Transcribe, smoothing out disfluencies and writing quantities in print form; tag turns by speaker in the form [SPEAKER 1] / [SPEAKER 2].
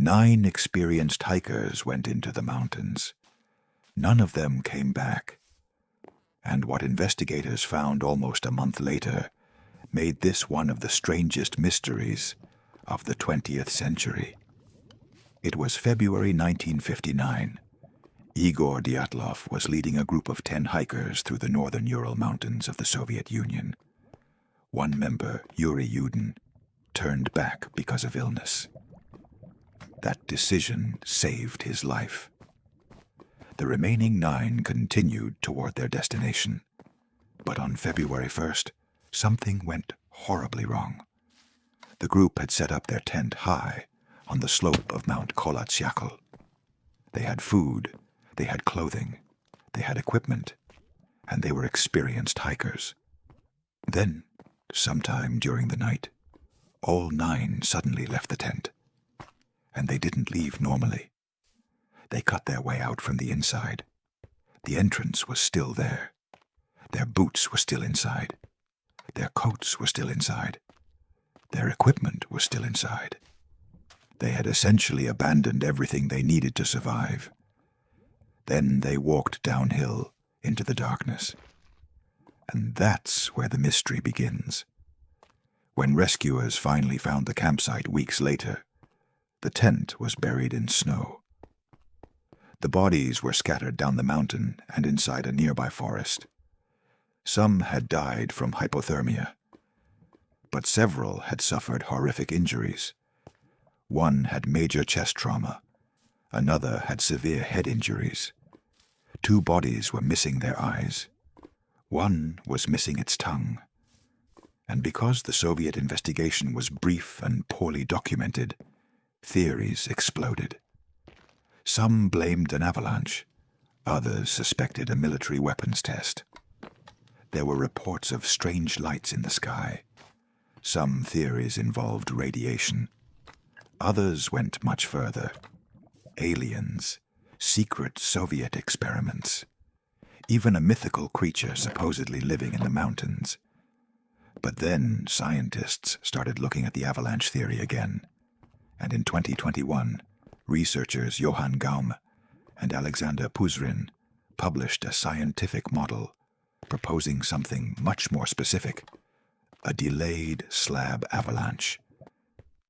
[SPEAKER 1] 9 experienced hikers went into the mountains. None of them came back. And what investigators found almost a month later made this one of the strangest mysteries of the 20th century. It was February 1959. Igor Dayatlov was leading a group of 10 hikers through the northern Ural Mountains of the Soviet Union. One member, Yuri Yudin, turned back because of illness. That decision saved his life. The remaining 9 continued toward their destination. But on February 1st, something went horribly wrong. The group had set up their tent high on the slope of Mount Kolatsiakl. They had food, they had clothing, they had equipment, and they were experienced hikers. Then, sometime during the night, all 9 suddenly left the tent. And they didn't leave normally. They cut their way out from the inside. The entrance was still there. Their boots were still inside. Their coats were still inside. Their equipment was still inside. They had essentially abandoned everything they needed to survive. Then they walked downhill into the darkness. And that's where the mystery begins. When rescuers finally found the campsite weeks later, the tent was buried in snow. The bodies were scattered down the mountain and inside a nearby forest. Some had died from hypothermia, but several had suffered horrific injuries. One had major chest trauma. Another had severe head injuries. 2 bodies were missing their eyes. One was missing its tongue. And because the Soviet investigation was brief and poorly documented, theories exploded. Some blamed an avalanche. Others suspected a military weapons test. There were reports of strange lights in the sky. Some theories involved radiation. Others went much further. Aliens, secret Soviet experiments, even a mythical creature supposedly living in the mountains. But then scientists started looking at the avalanche theory again. And in 2021, researchers Johann Gaume and Alexander Puzrin published a scientific model proposing something much more specific: a delayed slab avalanche.